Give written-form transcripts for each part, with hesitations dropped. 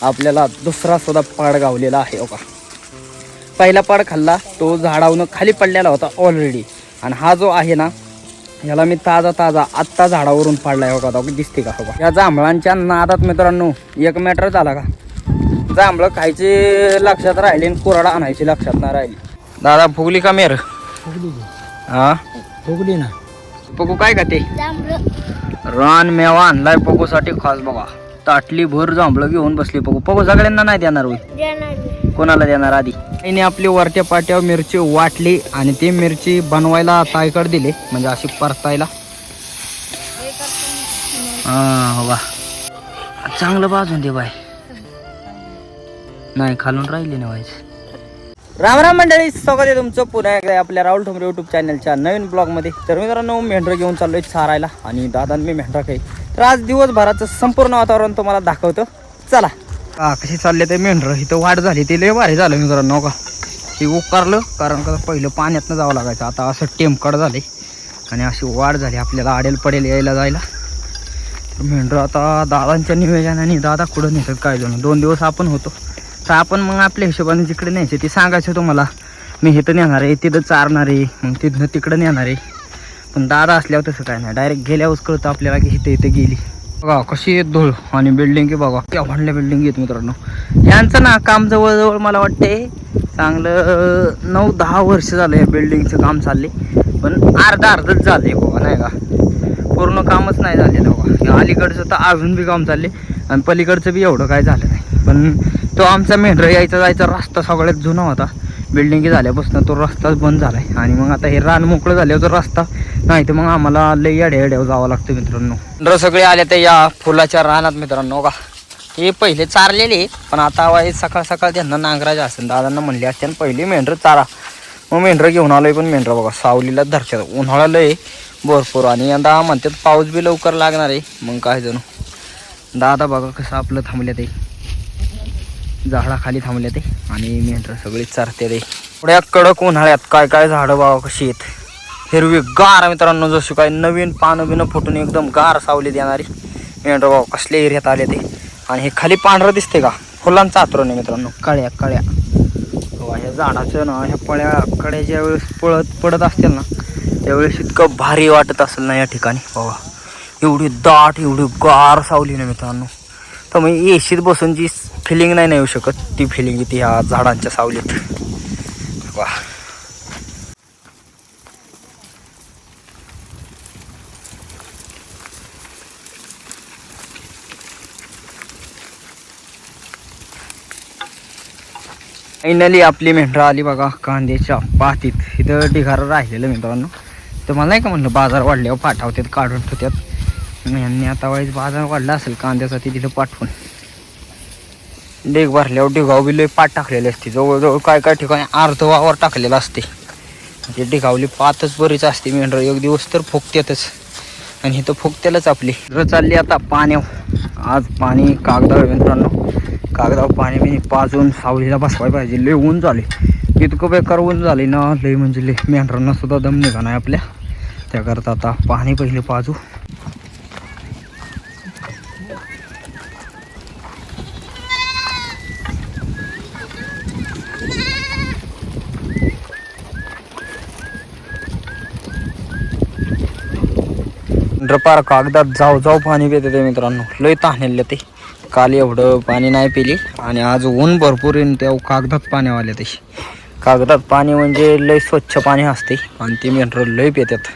आपल्याला दुसरा सुद्धा पाड गावलेला आहे हो का. पहिला पाड खाल्ला तो झाडावरून खाली पडलेला होता ऑलरेडी, आणि हा जो आहे ना याला मी ताजा आत्ता झाडावरून पाडलाय हो का. दिसते का हो का. या जांभळांच्या नादात मित्रांनो 1 मीटर झाला का जांभळं खायचे लक्षात राहिले आणि कुराडा आणायची लक्षात नाही राहिली. दादा फुगली का मेर? हा फुगली ना. पकू काय का ते रान मेवा आणलाय पकूसाठी खास बघा. ताटली भर जांभळं घेऊन बसली पकू. पकू सगळ्यांना नाही देणार होय, कोणाला देणार? आधी आईने आपली वरच्या पाट्यावर मिरची वाटली आणि ती मिरची बनवायला ताईकडे दिली, म्हणजे अशी परतायला. हा बा चांगलं बाजून दे बाय, नाही खालून राहिली ना व्हायचं. राम राम मंडळी, स्वागत आहे तुमचं पुन्हा एकदा आपल्या राहुल ठोंबरे यूट्यूब चॅनलच्या नवीन ब्लॉगमध्ये. तर मित्रांनो मेंढरं घेऊन चाललोय चारायला आणि दादा मी मेंढरा काही. तर आज दिवसभराचं संपूर्ण वातावरण तुम्हाला दाखवतो, चला. हा कशी चालले ते मेंढरं, इथं वाढ झाली ते लय भारी झालं मित्रांनो का. हे उकारलं कारण का पहिलं पाण्यातनं जावं लागायचं, आता असं टेमकड झाले आणि अशी वाढ झाली आपल्याला आडेल पडेल यायला जायला. तर मेंढरं आता दादांच्या नियोजनाने दादा कुठं नेतात काय जण. 2 दिवस आपण होतो तर आपण मग आपल्या हिशोबाने जिकडे न्यायचे ते सांगायचं तुम्हाला. मी इथं नेणार आहे, तिथं चारणार आहे, मग तिथनं तिकडं नेणार आहे. पण दादा असल्यावर तसं काय नाही, डायरेक्ट गेल्यावरच कळतं आपल्याला की इथं गेली. बघा कशी येत धूळ आणि बिल्डिंग बघा केव्हाडल्या बिल्डिंग आहेत मित्रांनो. यांचं ना काम जवळजवळ मला वाटते चांगलं 9-10 वर्ष झालं या बिल्डिंगचं काम चालले, पण अर्धच झाले बघा, नाही का पूर्ण कामच नाही झालेलं बघा. अलीकडचं तर अजून बी काम चालले आणि पलीकडचं बी एवढं काय झालं नाही. पण तो आमचा मेंढरं यायचा जायचा रस्ता सगळ्यात जुना होता, बिल्डिंगी झाल्यापासून तो रस्ताच बंद झालाय. आणि मग आता हे रान मोकळं झाल्यावर तो रस्ता नाही तर मग आम्हाला लई येड्यावर जावं लागतं मित्रांनो. मेंढरं सगळे आले तर या फुलाच्या रानात मित्रांनो का. हे पहिले चारलेले पण आता सकाळ सकाळ त्यांना नांगरायचं असेल, दादांना म्हणले असते पहिले मेंढरं चारा. मग मेंढरं घेऊन आलोय, पण मेंढरं बघा सावलीला धरतात, उन्हाळा लय भरपूर आणि यंदा म्हणतात पाऊस बी लवकर लागणार आहे. मग काय जणू दादा बघा कसं आपलं थांबले ते झाडाखाली थांबले ते आणि मेंढरं सगळी चारते ते. थोड्या कडक उन्हाळ्यात काय काय झाडं बाबा कशी आहेत हिरवी गार मित्रांनो, जशी काय नवीन पानं बिनं फुटून एकदम गार सावली देणारी मेंढरं बाबा कसल्या एरियात आले ते. आणि हे खाली पांढरं दिसते का फुलांचा आतरण आहे मित्रांनो, कळ्या ह्या झाडाचं ना ह्या कळ्या ज्या वेळेस पडत असतील ना त्यावेळेस इतकं भारी वाटत असेल ना या ठिकाणी बाबा. एवढी दाट एवढी गार सावली ना मित्रांनो, तर मग एशीत बसून जी फिलिंग नाही येऊ शकत ती फिलिंग येते ह्या झाडांच्या सावलीत. वा फायनली आपली मेंढरं आली बघा कांद्याच्या पातीत. इथं ढिगारं राहिलेलं मित्रांनो, तर मला नाही का म्हणलं बाजार वाढल्यावर पाठवतात काढून ठेवतात. यांनी आता वाईज बाजार वाढला असेल कांद्याचा ते तिथं पाठवून. डेग भरल्यावर ढिगाव लय पाट टाकलेले असते, जवळजवळ काय काय ठिकाणी अर्ध वावर टाकलेलं असते. म्हणजे ढिगावली पातच बरीच असते मेंढरं, एक दिवस तर फुगत्यातच आणि इथं फुगतेलच आपली. चालली आता पाण्यावर. आज पाणी कागदावर मित्रांनो, कागदावर पाणी बिणी पाजून सावलीला बसवायला पाहिजे. लय ऊन झाले, इतकं बेकार ऊन झाले ना लय म्हणजे लय. मेंढरांना सुद्धा दम निघा नाही आपल्या, त्याकरता आता पाणी पहिले पाजू. पार कागदात जाऊ पाणी पिते ते मित्रांनो, लय ताणले ते. काल एवढं पाणी नाही पिली आणि आज ऊन भरपूर येईन त्या कागदात पाणी आले तशी. कागदात पाणी म्हणजे लय स्वच्छ पाणी असते आणि ते मेंढरं लय पितात.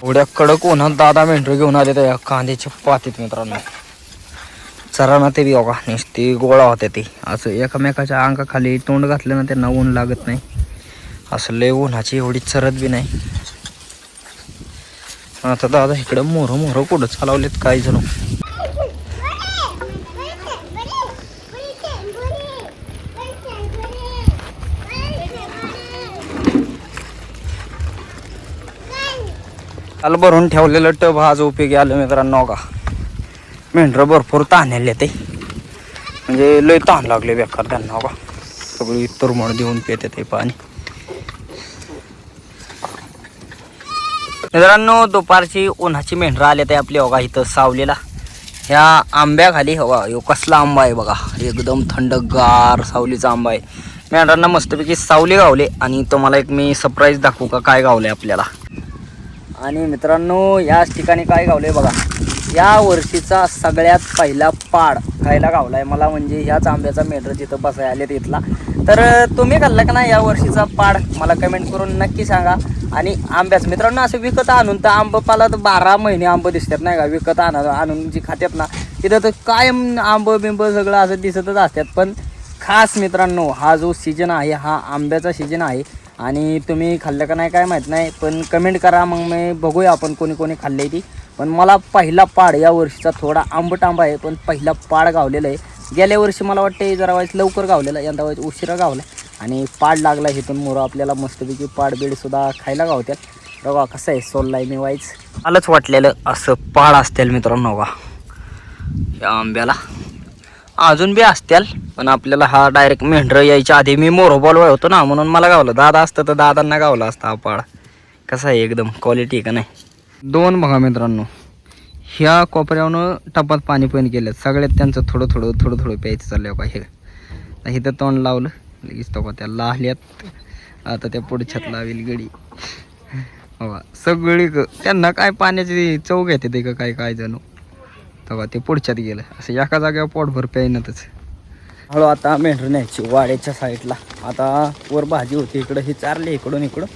एवढ्या कडक उन्हात दादा मेंढरं घेऊन आले त्या कांद्याच्या पातीत मित्रांनो. चराना ते बी बघा नुसती गोळा होते ते असं एकमेकाच्या अंगाखाली तोंड घातलं ना त्यांना ऊन लागत नाही. असं लय उन्हाची एवढी चरत बी नाही. आता दादा इकडं मोरं कुठं चालवलेत काही जण. काल भरून ठेवलेलं टब आज उपयोगी आलं मित्रांनो का. मेंढरं भरपूर ताणले ते, म्हणजे लय ताण लागले बेकार त्यांना का. सगळी तुरमळ देऊन पिते ते पाणी. मित्रांनो दुपारची उन्हाची मेंढरं आले ते आपली बघा इथं सावलीला. ह्या आंब्याखाली हवा यो कसला आंबा आहे बघा, एकदम थंडगार सावलीचा आंबा आहे. मेंढरांना मस्तपैकी सावली गावले आणि तुम्हाला एक मी सरप्राईज दाखवू का काय गावले आपल्याला. आणि मित्रांनो याच ठिकाणी काय गावले बघा, या वर्षीचा सगळ्यात पहिला पाड खायला गावलाय मला. म्हणजे ह्याच आंब्याचा मेंढर जिथं बसाय आले तिथला. तर तुम्ही खाल्ला का नाही या वर्षीचा पाड, मला कमेंट करून नक्की सांगा. आणि आंब्याच मित्रांनो असं विकत आणून तर आंबपाला तर 12 महिने आंब दिसतात नाही का, विकत आणून जी खात्यात ना तिथं तर कायम आंब बिंब सगळं असं दिसतच असतात. पण खास मित्रांनो हा जो सीजन आहे हा आंब्याचा सीजन आहे. आणि तुम्ही खाल्लं का नाही काय माहीत नाही, पण कमेंट करा मग मी बघूया आपण कोणी कोणी खाल्ली ती. पण मला पहिला पाड या वर्षीचा थोडा आंबट आंबा आहे, पण पहिला पाड गावलेला आहे. गेल्या वर्षी मला वाटतं जरा वाईस लवकर गावलेला, यंदा वाईस उशिरा गावला आणि पाड लागला. इथून मोरं आपल्याला मस्तपैकी पाड बीडसुद्धा खायला गावतात. बघा कसं आहे सोललाय मी वाईच. आलंच वाटलेलं असं पाड असतील मित्रांनो बघा या आंब्याला. अजून बी असतील पण आपल्याला हा डायरेक्ट मेंढरं यायच्या आधी मी मोरोबॉल होतो ना म्हणून मला गावलं. दादा असतं तर दादांना गावला असता हा पाड. कसा आहे एकदम क्वालिटी का नाही. दोन बघा मित्रांनो ह्या कोपऱ्यावरून टपात पाणी पण केलं सगळ्यात त्यांचं थोडं थोडं थोडं थोडं प्यायचं चाललं का. हे इथं तोंड लावलं लगेच तो त्या लाहल्यात. आता त्या पुढच्यात लावेल गडी बघा सगळी त्यांना काय पाण्याची चव घेते ते का काय काय जणू. तेव्हा ते पुढच्यात गेलं असं एका जागेवर पोटभर प्यायनतच. हळू आता मेंढर न्यायची वाड्याच्या साईडला. आता वर भाजी होती इकडं ही चारली इकडून इकडं.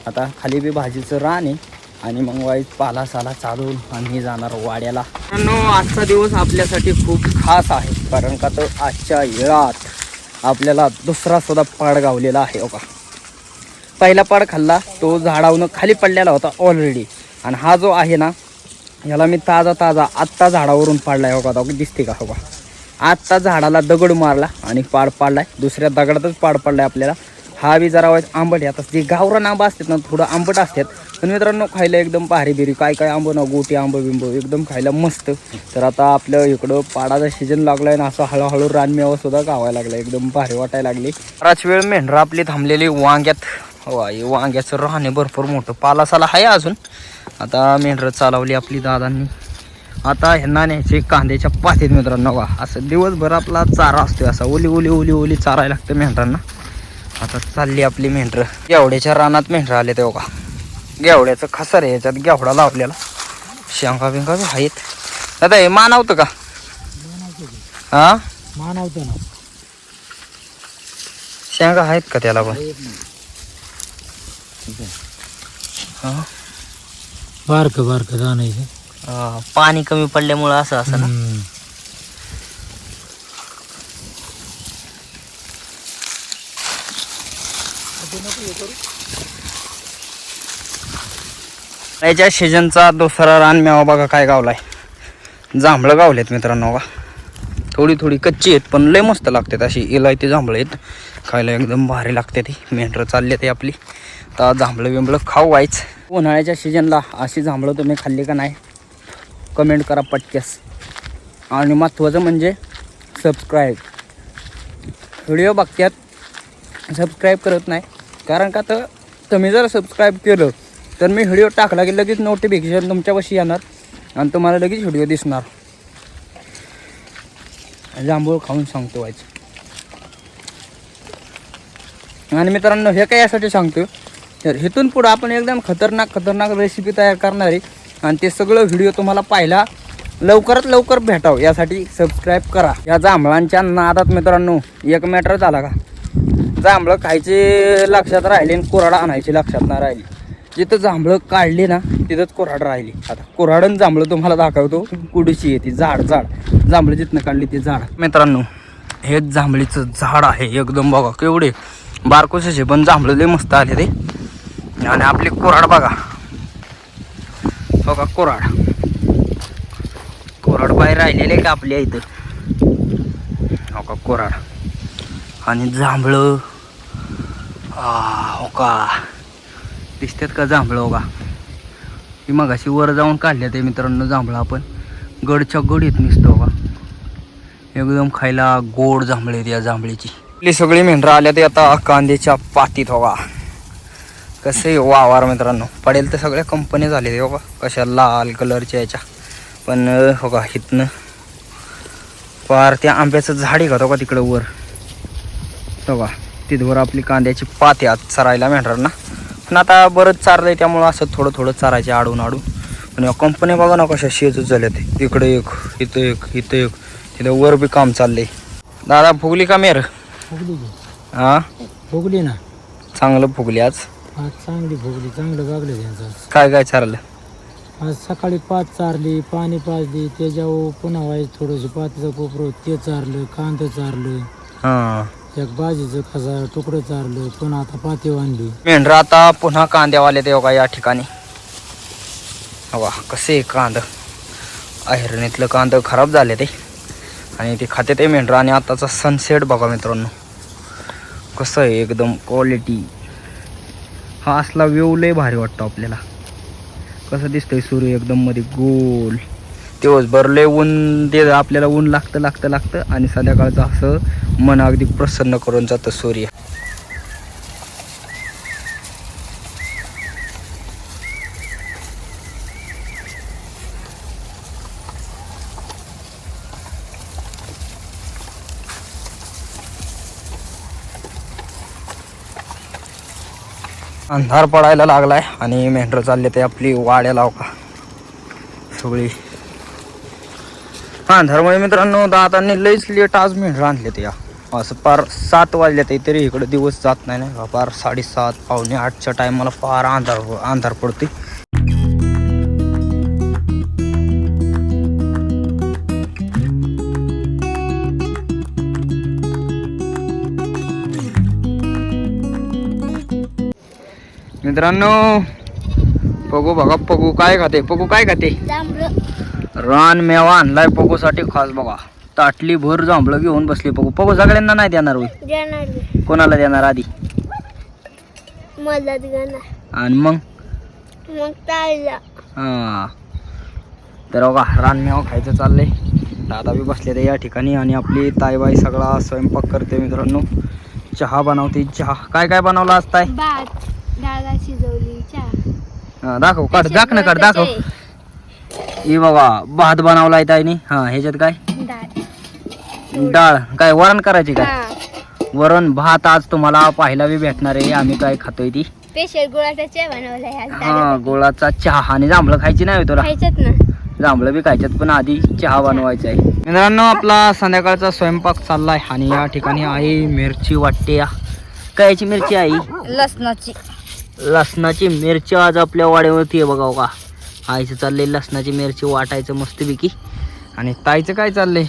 आता खाली बी भाजीचं रान आहे आणि मग वाईट पाला साला चालून आम्ही जाणार वाड्याला. मित्रांनो आजचा दिवस आपल्यासाठी खूप खास आहे कारण का तर आजच्या वेळात आपल्याला दुसरा सुद्धा पाड गावलेला आहे. हो का पहिला पाड खाल्ला तो झाडावरून खाली पडलेला होता ऑलरेडी. आणि हा जो आहे ना ह्याला मी ताजा आत्ता झाडावरून पाडलाय. हो का दिसते का. हो का आत्ता झाडाला दगड मारला आणि पाड पाडलाय. दुसऱ्या दगडातच पाड पडलाय आपल्याला. हा बी जरा वाईट आंबट आहे. आता जे गावरान आंबा असतात ना थोडं आंबट असतात पण मित्रांनो खायला एकदम भारी बिरी. काय काय आंब ना गोटी आंब बिंब एकदम खायला मस्त. तर आता आपलं इकडं पाडाचा सीजन लागलाय ना असं हळूहळू रानमेवा सुद्धा गावायला लागला. एकदम भारी वाटायला लागली. बराच वेळ मेंढरं आपली थांबलेली वांग्यात. वांग्याचं राहणे भरपूर मोठं पालासाला आहे अजून. आता मेंढरं चालवली आपली दादांनी. आता ह्यांना न्यायचे कांद्याच्या पातीत मित्रांनो. असं दिवसभर आपला चारा असतो असा ओली ओली ओली ओली चारायला लागतं मेंढरांना. आता चालली आपली मेंढरं. गेवड्याच्या रानात मेंढरं आले ते बघा. गेवड्याचं खसर आहे याच्यात गेवडा लावलेला. शेंगा बिंगा बी आहेत. आता हे मानवतं का हा मानवतं ना. शेंगा आहेत का त्याला पण बारकं बारकं जाणं पाणी कमी पडल्यामुळं असं असं ना. याच्या सीजनचा दुसरा रानमेवा बघा काय गावलाय. जांभळं गावलेत मित्रांनो बघा. थोडी थोडी कच्ची आहेत पण लय मस्त लागतात. अशी इलायती जांभळं आहेत खायला एकदम भारी लागते ती. मेंढरं चालले ते आपली. तर जांभळं बिंबळं खाऊ व्हायच. उन्हाळ्याच्या सीजनला अशी जांभळं तुम्ही खाल्ली का नाही कमेंट करा पटक्यास. आणि महत्त्वाचं म्हणजे सबस्क्राईब. व्हिडिओ बघतात सबस्क्राईब करत नाही कारण का तर तुम्ही जर सबस्क्राईब केलं तर मी व्हिडिओ टाकला की लगेच नोटिफिकेशन तुमच्यापाशी येणार आणि तुम्हाला लगेच व्हिडिओ दिसणार. जांभूळ खाऊन सांगतो व्हायचं. आणि मित्रांनो हे काय यासाठी सांगतो तर इथून पुढं आपण एकदम खतरनाक रेसिपी तयार करणार आहे. आणि ते सगळं व्हिडिओ तुम्हाला पाहायला लवकरात लवकर भेटावं यासाठी सबस्क्राईब करा. या जांभळांच्या नादात मित्रांनो एक मॅटर झाला का जांभळं खायचे लक्षात राहिले आणि कुऱ्हाड आणायची लक्षात नाही राहिली. जिथं जांभळं काढली ना तिथंच कुऱ्हाड राहिली. आता कुऱ्हाडन जांभळं तुम्हाला दाखवतो. कुडीची येते झाड जांभळं जिथनं काढली ते झाड. मित्रांनो हे जांभळीचं झाड आहे एकदम बघा केवढे बारकोशाचे पण जांभळं लय मस्त आले ते. आणि आपली कुऱ्हाड बघा कुऱ्हाड बाहेर राहिलेले का आपल्या इथं. हो का कुऱ्हाड आणि जांभळं हो का दिसतात का जांभळं. हो का ही मग अशी वर जाऊन काढल्या ते मित्रांनो जांभळं आपण गडच्या गडीत निसतो का एकदम खायला गोड जांभळे या जांभळीची. आपली सगळी मेंढरं आल्या ते आता कांद्याच्या पातीत होगा. कसे वावर मित्रांनो पडेल तर सगळ्या कंपनी झाले हो का कशा लाल कलरच्या याच्या. पण हो का इथनं पार त्या आंब्याचं झाडी का का तिकडं वर हो का तिथवर आपली कांद्याची पाती आत चरायला मेंढरांना. पण आता बरंच चारलंय त्यामुळं असं थोडं थोडं चारायचे आडून आडून. पण कंपनी बघा ना कशा शेजच झाल्या ते. तिकडे एक इथं एक इथं एक तिथं वर बी काम चाललंय. दादा फुगली का मेर? फुगली की हा फुगली ना. चांगलं फुगली आज. आज चांगली फुगली, चांगलं गागलं त्यांचं आज. काय काय चारलं? आज सकाळी 5 चारली, पाणी पाजली, त्याच्यावर पुन्हा व्हायचं थोडंसं पातीचं कोपरं ते चारलं, कांदा चारलं, हा एक भाजीचं खसा तुकडं चारलं, पुन्हा आता पाती बांधली. मेंढरं आता पुन्हा कांद्यावाले ते बघा या ठिकाणी. हवा कसे कांद अहिरणीतलं कांद खराब झाले ते आणि ते खाते ते मेंढरं. आणि आताचा सनसेट बघा मित्रांनो कसं आहे एकदम क्वालिटी. हा असला व्यू लय भारी वाटतो आपल्याला. कसं दिसतंय सूर्य एकदम मध्ये गोल. दिवसभर लय ऊन ते आपल्याला ऊन लागतं आणि संध्याकाळचं असं मन अगदी प्रसन्न करून जातं सूर्य. अंधार पडायला लागलाय आणि मेंढरं चालले ते आपली वाड्या लाव का सगळी. अंधारमुळे मित्रांनो दादांनी लईच लेट आज मेंढरं आणले ते या. असं पार 7 वाजले ते तरी इकडं दिवस जात नाही ना. पार 7:30 पावणे 8च्या टायमाला फार अंधार पडते. मित्रांनो पगू बघा पगू काय खाते. पगू काय खाते? रान मेवा आणलाय पगूसाठी खास बघा. ताटली भर जांभळं घेऊन बसली पगू. पगू सगळ्यांना नाही देणार होय? कोणाला देणार आधी? मला देणार. आणि मग ताईला. हा तर बघा रान मेवा खायचं चाललंय. दादा बी बसले ते या ठिकाणी आणि आपली ताईबाई सगळा स्वयंपाक करते मित्रांनो. चहा बनवते. चहा काय काय बनवला असताय? भात डाळ शिजवली चहा. दाखव काढ दाख ना काढ दाखव. ही बाबा भात बनवलाय ताईने. हा ह्याच्यात काय? डाळ काय वरण करायची काय? वरण भात आज तुम्हाला पाहायला बी भेटणार आहे. आम्ही काय खातोय ती स्पेशल गुळाचा चहा बनवलाय. हा गोळाचा चहा. आणि जांभळं खायची नाही तुला? खायच्यात ना. जांभळं बी खायच्यात पण आधी चहा बनवायचा आहे. मित्रांनो आपला संध्याकाळचा स्वयंपाक चाललाय आणि या ठिकाणी आहे मिरची वाटते. कायची मिरची आहे? लसणाची. लसणाची मिरची आज आपल्या वाड्यावरती आहे बघा का. आईचं चाललंय लसणाची मिरची वाटायचं मस्तपैकी. आणि ताईचं काय चाललंय?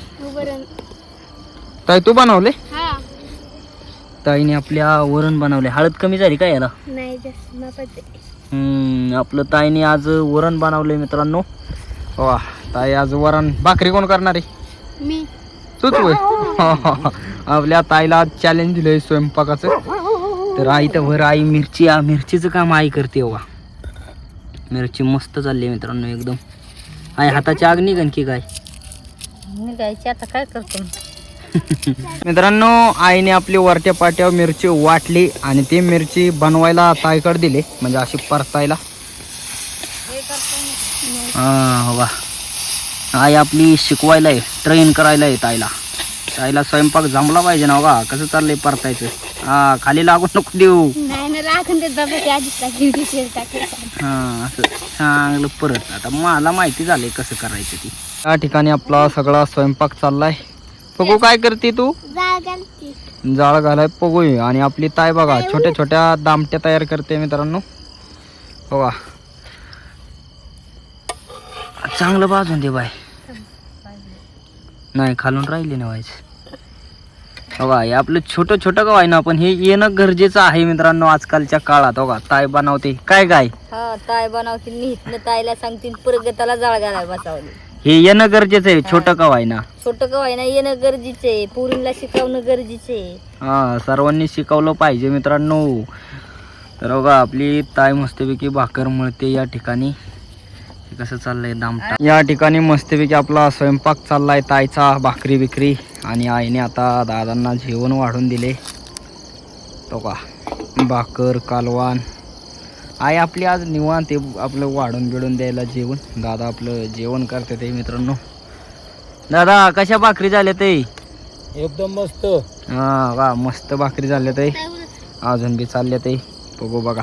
ताई तू बनवले? ताईने आपल्या वरण बनवले. हळद कमी झाली काय याला? नाही जास्त मापाचे. आपलं ताईने आज वरण बनवले मित्रांनो. वा ताई आज वरण. भाकरी कोण करणार आहे? मी. तूच होय? आपल्या ताईला आज चॅलेंज दिलंय स्वयंपाकाचं. तर आई तर वर आई मिरचीचं काम आई करते बघा. मिरची मस्त चालली मित्रांनो एकदम. आई हाताची आग निघन की काय? निघायची आता काय करतो. मित्रांनो आईने आपली वरट्या पाट्यावर मिरची वाटली आणि ती मिरची बनवायला ताईकडे दिली म्हणजे अशी परतायला. हा बघा आई आपली शिकवायला आहे, ट्रेन करायला आहे ताईला. ताईला स्वयंपाक जमला पाहिजे ना बघा. कसं चाललंय परतायचं. हा खाली लागून नको देऊ. हा असं चांगलं परत. आता मला माहिती झालंय कसं करायचं ती. या ठिकाणी आपला सगळा स्वयंपाक चाललाय. पगू काय करते तू? जाळ घालाय पगू. आणि आपली ताई बघा छोट्या छोट्या दामट्या तयार करते मित्रांनो बघा. चांगलं भाजून दे बाय. नाही खालून राहिले ना व्हायचं बघा. हे आपलं छोटं छोटं गाव आहे ना पण हे येणं गरजेचं आहे मित्रांनो आजकालच्या काळात. बघा ताई बनवते काय काय. हा ताई बनवते. मी इथनं ताईला सांगते प्रगताला जाळ घालाय बसावली. हे येणं गरजेचं आहे. छोटं गाव आहे ना. छोटं गाव आहे ना. येणं गरजेचं आहे. पोरींना शिकवणं गरजेचं आहे. हा सर्वांनी शिकवलं पाहिजे मित्रांनो. तर बघा आपली ताई मस्तपैकी भाकर मळते या ठिकाणी. हे कसं चाललंय दामटा. या ठिकाणी मस्तपैकी आपला स्वयंपाक चाललाय, तायचा भाकरी बिकरी, आणि आईने आता दादांना जेवण वाढून दिले. तो का भाकर कालवान. आई आपली आज निवांत ते आपलं वाढून बिडून द्यायला जेवण. दादा आपलं जेवण करते ते मित्रांनो. दादा कशा भाकरी झाल्या ते? एकदम मस्त. हा वा मस्त भाकरी झाल्या ते. अजून बी चालले ते बघू बघा.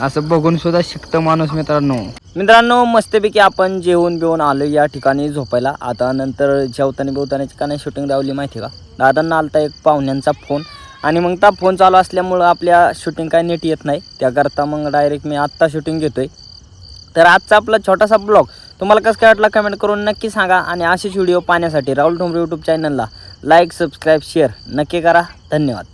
असं बघून सुद्धा शिकतं माणूस मित्रांनो. मस्तपैकी आपण जेवण बिवून आलो या ठिकाणी झोपायला. आता नंतर जेवताना बिवतानाची का नाही शूटिंग लावली माहिती का? दादांना आलता एक पाहुण्यांचा फोन, आणि मग त्या फोन चालू असल्यामुळं आपल्या शूटिंग काय नीट येत नाही. त्याकरता मग डायरेक्ट मी आत्ता शूटिंग घेतोय. तर आजचा आपला छोटासा ब्लॉग तुम्हाला कसं काय वाटला कमेंट करून नक्की सांगा. आणि असेच व्हिडिओ पाहण्यासाठी राहुल ठोंबरे यूट्यूब चॅनलला लाईक सबस्क्राईब शेअर नक्की करा. धन्यवाद.